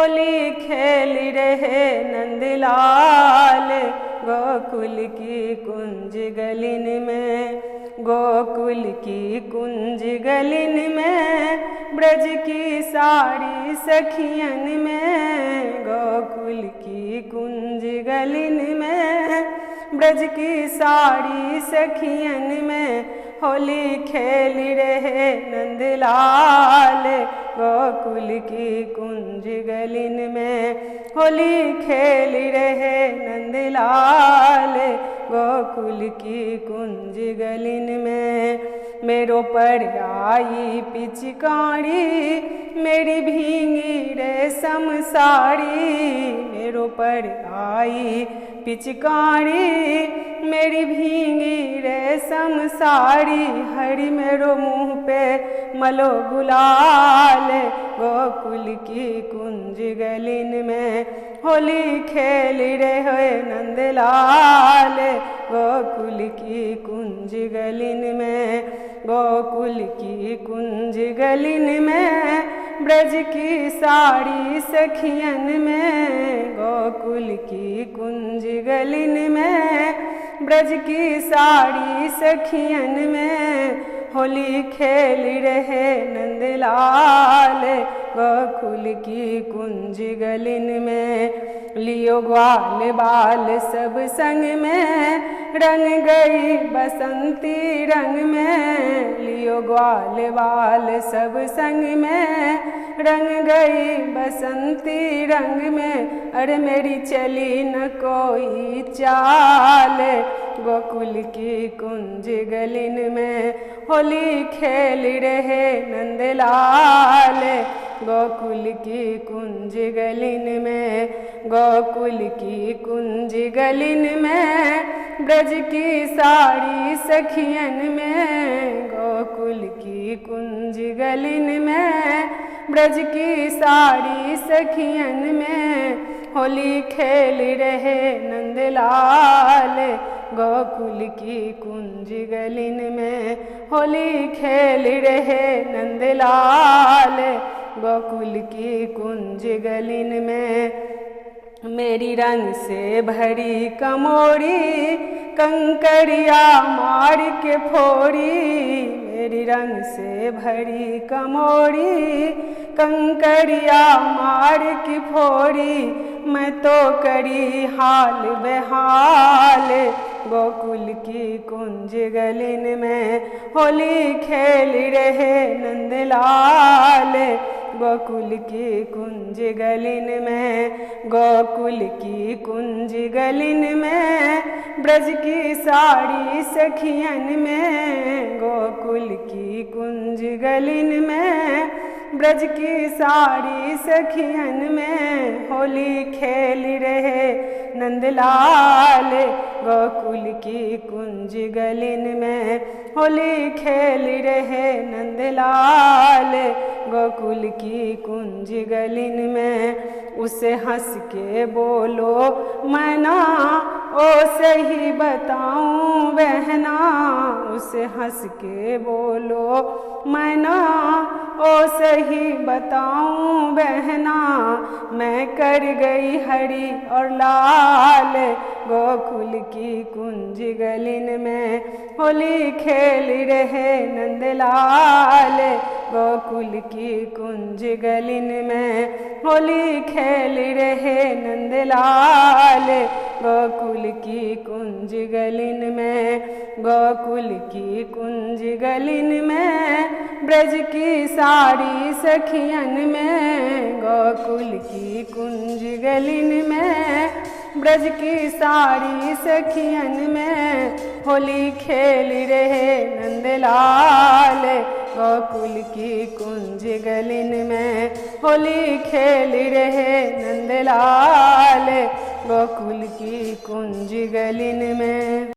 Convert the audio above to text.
होली खेल रहे नंदलाल गोकुल की कुंज गलिन में, गोकुल की कुंज गलिन में, ब्रज की सारी सखियन में, गोकुल की कुंज गलिन में, ब्रज की सारी सखियन में, होली खेल रहे नंदलाल गोकुल की कुंज गलिन में, होली खेल रहे नंदलाल गोकुल की कुंज गलिन में। मेरो पर आई पिचकारी मेरी भींगी रेशम साड़ी, मेरो पर आई पिचकारी मेरी भींगी रेशम साड़ी, हरी मेरो मुँह पे मलो गुलाल गोकुल की कुंज गलिन में, होली खेल रहे नंदलाल गोकुल की कुंज गलिन में, गोकुल की कुंज गलिन में, ब्रज की सारी सखियन में, गोकुल की कुंज गलिन में, ब्रज की सारी सखियन में, होली खेल रहे नंदलाल गोकुल की कुंज गलिन में। लियो ग्वाल बाल सब संग में, रंग गई बसंती रंग में, लियो ग्वाल बाल सब संग में, रंग गई बसंती रंग में, अरे मेरी चली न कोई चाल गोकुल की कुंज गलिन में, होली खेल रहे नंदलाल गोकुल की कुंज गलिन में, गोकुल की कुंज गलिन में, ब्रज की सारी सखियन में, गोकुल की कुंज गलिन में, ब्रज की सारी सखियन में, होली खेल रहे नंदलाल गोकुल की कुंज गलिन में, होली खेल रहे नंदलाल गोकुल की कुंज गलिन में। मेरी रंग से भरी कमोरी कंकरिया मार के फोड़ी, मेरी रंग से भरी कमोरी कंकरिया मार की फोड़ी, मैं तो करी हाल बेहाल गोकुल की कुंज गलिन में, होली खेल रहे नंदलाल गोकुल की कुंज गलिन में, गोकुल की कुंज गलिन में, ब्रज की सारी सखियन में, गोकुल की कुंज गलिन में, ब्रज की सारी सखियन में, होली खेल रहे नंदलाल गोकुल की कुंज गलिन में, होली खेल रहे नंदलाल गोकुल की कुंज गलिन में। उसे हंस के बोलो मैना ओ सही बताऊं बहना, उसे हंस के बोलो मैना ओ सही बताऊं बहना, मैं कर गई हरी और लाल गोकुल की कुंज गलिन में, होली खेल रहे नंदलाल गोकुल की कुंज गलिन में, होली खेल रहे नंदलाल गोकुल की कुंज गलिन में, गोकुल की कुंज गलिन में, ब्रज की सारी सखियन में, गोकुल की कुंज गलिन में, ब्रज की सारी सखियन में, होली खेल रहे नंदलाल गोकुल की कुंज गलिन में, होली खेल रहे नंदलाल गोकुल की कुंज गलिन में।